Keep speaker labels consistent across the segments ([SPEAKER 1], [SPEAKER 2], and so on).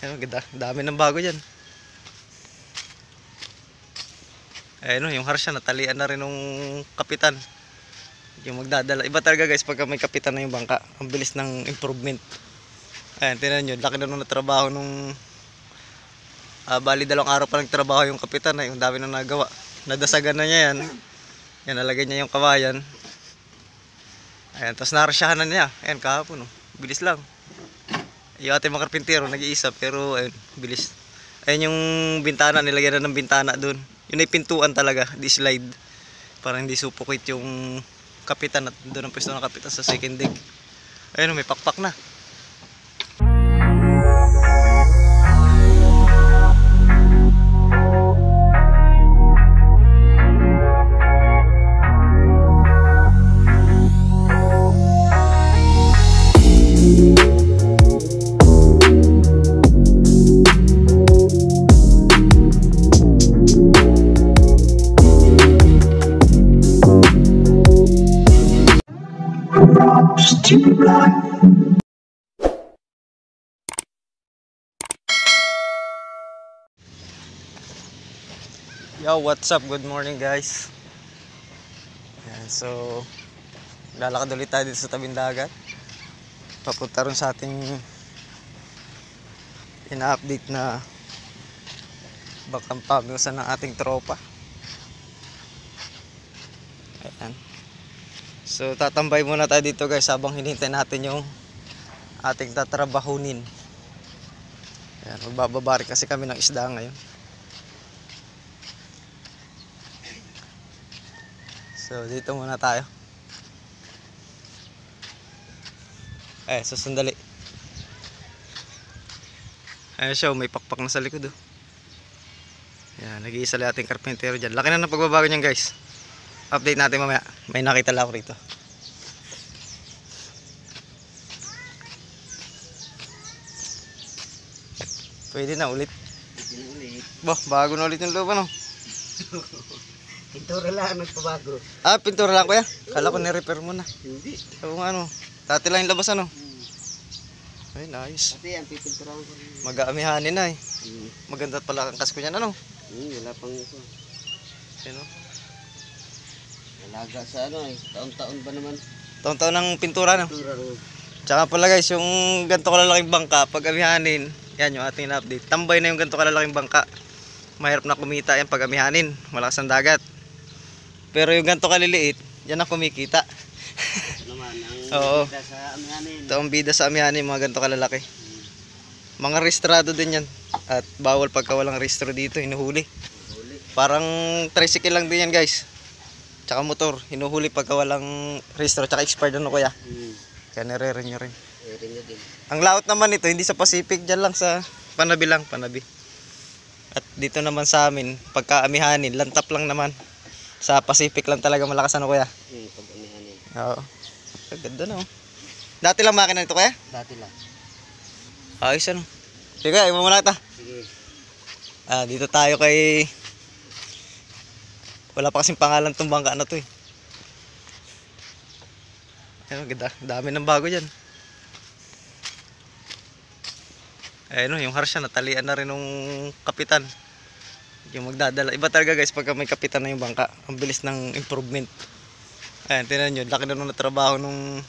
[SPEAKER 1] Ayun, ganda. Dami ng bago dyan. Ayun, yung harsha, natalian na rin ng kapitan. Yung magdadala. Iba talaga guys, pagka may kapitan na yung bangka, ang bilis ng improvement. Ayan, tinan nyo, laki na nung natrabaho nung bali 2 araw pa nagtrabaho yung kapitan na yung dami na nagawa. Nadasagan na niya yan. Yan, nalagay niya yung kawayan. Ayan, tapos naharsyahan na niya. Ayan, kahapon, oh. Bilis lang. Yung ating mga karpintero, nag-iisa, pero ayun, bilis. Ayun yung bintana, nilagyan na ng bintana doon. Yun ay pintuan talaga, di slide. Para hindi supukit yung kapitan at doon ang pwesto ng kapitan sa second deck. Ayun, may pakpak na. Yo, what's up? Good morning guys. Ayan, so lalakad ulit tayo dito sa tabing dagat. Papunta rin sa ating ina-update na bakang pagyosan ng ating tropa. Ayan. So tatambay muna tayo dito guys habang hinihintay natin yung ating tatrabahunin. Ayan, magbababari kasi kami ng isda ngayon. So dito muna tayo. So sandali. Ayan siya, may pakpak na sa likod, oh. Ayan, nag-iisa lang ating karpentero dyan. Laki na ng pagbabago niyan guys. Update natin mamaya. May nakita lang ako rito. Pwede na ulit. Bah, bago na ulit yung loob, ano?
[SPEAKER 2] Pintura lang nagpabago.
[SPEAKER 1] Pintura lang kuya? Kala ko ni-repair mo na.
[SPEAKER 2] Hindi.
[SPEAKER 1] So ano, dati lang yung labas ano. Ay, nice.
[SPEAKER 2] Pati yan, pipinturahan ko rin.
[SPEAKER 1] Mag-aamihanin na eh. Maganda pala ang kasko niyan ano.
[SPEAKER 2] Wala pang ito.
[SPEAKER 1] Sino?
[SPEAKER 2] Nalaga sa ano eh. Taon-taon ba naman?
[SPEAKER 1] Taon-taon ng pintura no.
[SPEAKER 2] Pintura rin.
[SPEAKER 1] Tsaka pala guys, yung ganito kalalaking bangka, pag amihanin, yan yung ating update. Tambay na yung ganito kalalaking bangka. Mahirap na kumita yan pag amihanin. Malakas ang dagat. Pero yung ganito kaliliit, yan ang kumikita.
[SPEAKER 2] Naman,
[SPEAKER 1] Oo.
[SPEAKER 2] ang bida sa amihanin.
[SPEAKER 1] Ito ang bida sa amihanin, mga ganito kalalaki. Mga rehistrado din yan. At bawal pagka walang rehistro dito, hinuhuli. Parang tricycle lang din yan guys. Tsaka motor, hinuhuli pagka walang rehistro. Tsaka expired ano kuya. Kaya nire-renew rin.
[SPEAKER 2] Renew din.
[SPEAKER 1] Ang laot naman ito, hindi sa Pacific, dyan lang sa Panabi lang, Panabi. At dito naman sa amin, pagka amihanin, lantap lang naman. Sa Pacific lang talaga malakas ano kuya.
[SPEAKER 2] Pag amihanin.
[SPEAKER 1] Oo. Ganda na oh. Dati lang makina nito kuya?
[SPEAKER 2] Dati lang.
[SPEAKER 1] Ayos ano. Sige, iba muna kita.
[SPEAKER 2] Sige.
[SPEAKER 1] Dito tayo kay... Wala pa kasing pangalan itong bangka na to eh. Ayun, ganda. Dami ng bago dyan. Ayun, yung harsha, natalian na rin ng kapitan. Yung magdadala. Iba talaga guys, pagka may kapitan na yung bangka, ang bilis ng improvement. Ayan, tinan nyo, laki na nung natrabaho nung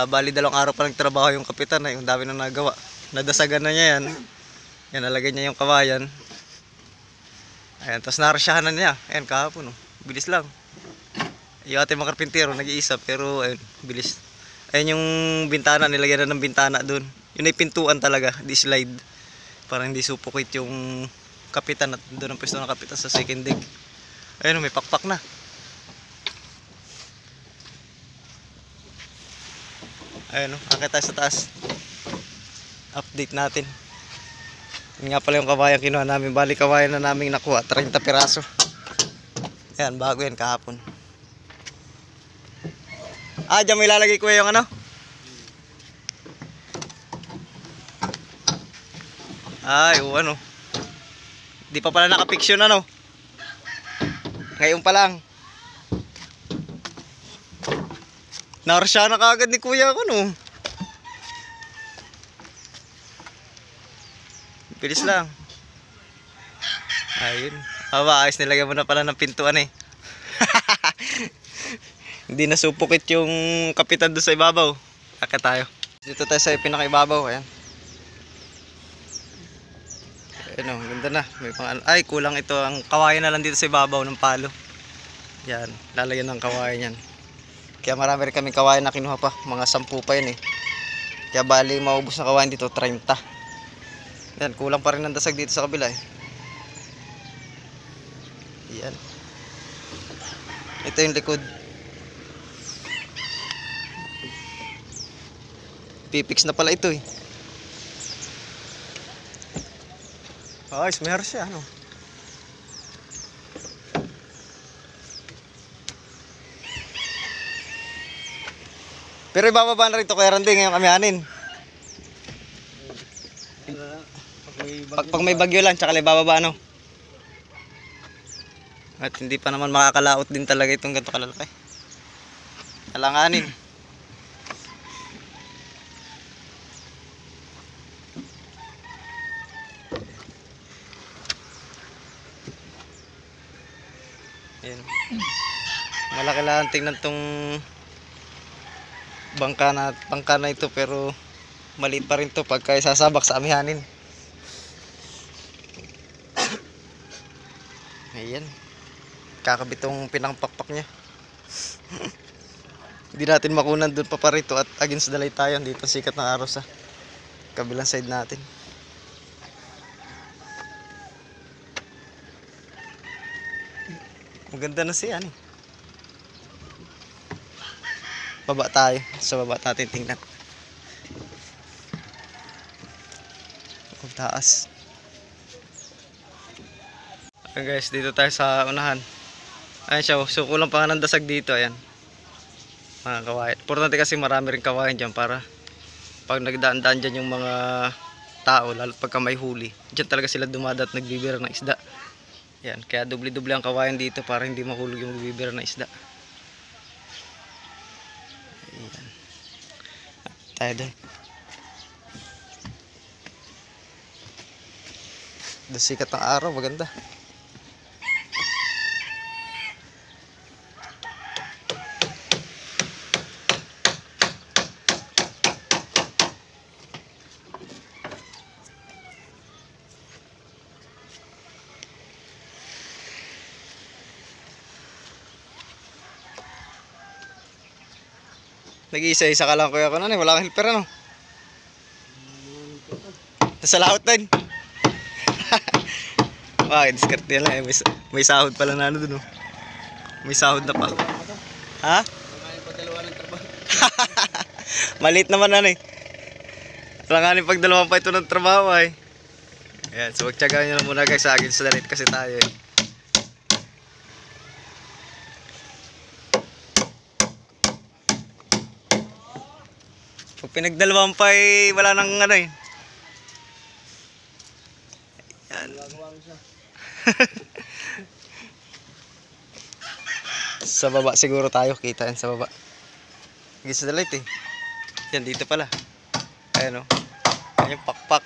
[SPEAKER 1] bali 2 araw pa nagtrabaho yung kapitan na yung dami na nagawa. Nadasagan na niya yan. Yan, nalagay niya yung kawayan. Ayan, tapos naharsyahan na niya. Ayan, kahapon, oh. Bilis lang. Yung ating mga karpintero, nag-iisa, pero ayun, bilis. Ayan yung bintana, nilagyan na ng bintana doon. Yun ay pintuan talaga, di slide. Para hindi supukit yung kapitan at doon ang pwesto ng kapitan sa second deck. Ayun, may pakpak na. Ayun, akit tayo sa taas. Update natin. Yun nga pala yung kawayan kinuha namin. Bali kawayan na namin nakuha, 30 piraso. Ayan, bago yan kahapon. Diyan may lalagay ko yung ano. Ano. Di pa pala nakapiksyon ano. Ngayon pa lang. Naharsya na kaagad ni kuya ko no. Bilis lang. Ayun. Ayos nilagyan mo na pala ng pintuan eh. Hindi na supukit yung kapitan doon sa ibabaw. Akit tayo. Dito tayo sa pinakaibabaw. Ayan. Ayun o, ganda na. May ay, kulang ito. Ang kawayan na lang dito sa ibabaw ng palo. Yan, lalagyan ng kawayan yan. Kaya marami rin kaming kawayan na kinuha pa. Mga 10 pa yun eh. Kaya bali maubos na kawayan dito, 30. Yan, kulang pa rin ng dasag dito sa kabila eh. Yan. Ito yung likod. Pipix na pala ito eh. Ayos, may haros siya ano. Pero ibababa na rin ito kaya Randy ngayong kamihanin. Pag may bagyo lang, tsaka ibababa ano. At hindi pa naman makakalaot din talaga itong ganito kalalaki. Alanganin. Ayan. Malaki lang tingnan tong bangka na ito pero maliit pa rin to pagka isasabak sa amihanin. Ayan. Kakabit tong pinangpakpak niya. Hindi natin makunan doon pa rito at against the light tayo dito sikat ng araw sa kabilang side natin. Maganda na siya eh. Baba tayo. Sa baba natin tingnan. Ang taas. Ayan guys, dito tayo sa unahan. Ayan siya, so kulang pa nga ng dasag dito. Ayan. Mga kawayan. Importante kasi marami rin kawayan dyan para pag nagdaan-daan dyan yung mga tao, lalo pagka may huli. Dyan talaga sila dumada at nagbibira ng isda. Ayan, kaya dubli-dubli ang kawayan dito para hindi mahulog yung nagbibira ng isda. Ayan. Tayo doon. Doon sikat ng araw, maganda. Nag-iisa-isa ka lang kuya ko na wala kang helper ano. Nasa laot din. Bakit? Discard yan lang eh. May sahod pala na ano dun oh. May sahod na pa. Ha? Maliit naman ano eh. Langanin pag dalawang pa ito ng trabaho eh. Ayan, so magtyagaan nyo na muna guys sa akin sa dalit kasi tayo eh. Pag pinagdalawang pa eh, wala nang ano eh. Yan. Sa baba siguro tayo, kita yan sa baba. Hindi sa dalit eh. Yan dito pala. Ayan o. Ayan yung pakpak.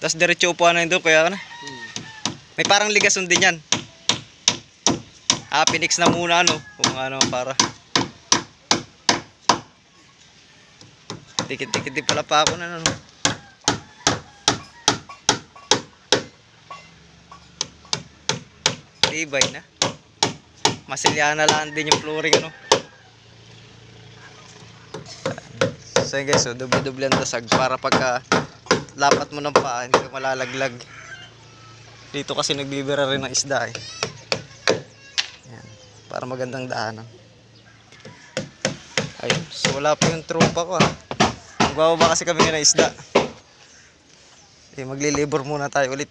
[SPEAKER 1] Tapos diretso upuan na yun doon, kaya ano. May parang ligason din yan. Pinix na muna ano. Kung ano para. Dikit-dikit din pala pa ako na ano. Tibay na. Masilya na lang din yung flooring ano. So yun guys, so doble-doble ang dasag para pagka lapat mo ng paa, hindi ka malalaglag. Dito kasi nagbibira rin ng isda eh. Yan, para magandang daanan. Ayun, so wala pa yung tropa ko ah. Magbababa kasi kami ng isda. Eh, magli-labor muna tayo ulit.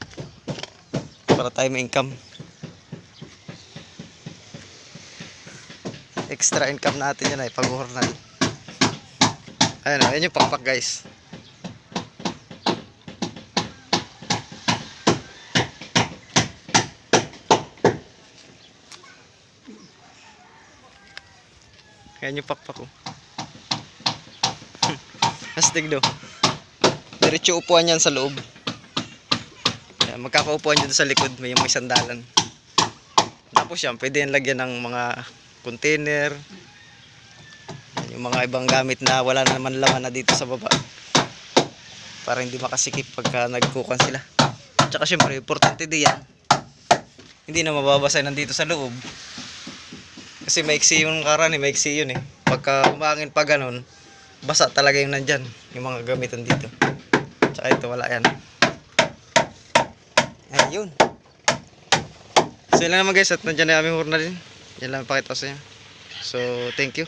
[SPEAKER 1] Para tayo may income. Extra income natin yan ay pag-uhornal. Ayun, ayun yung pakpak guys. Ayan yung pakpak ko. Astig do. Diretso upuan yan sa loob. Ayan, magkakaupuan dyan sa likod. May sandalan. Tapos yan, pwede yan lagyan ng mga container. Ayan, yung mga ibang gamit na wala na naman laman na dito sa baba. Para hindi makasikip pagka nagkukan sila. Tsaka syempre, importante din yan. Hindi na mababasa nandito sa loob. Kasi maiksi yung karani, maiksi yun eh. Pagka umangin pa ganun, basa talaga yung nandyan. Yung mga gamitan dito. Tsaka ito, wala yan. Ayun. So yun lang naman guys, at nandyan na aming hurna din. Yan lang pakita ko sa inyo. So, thank you.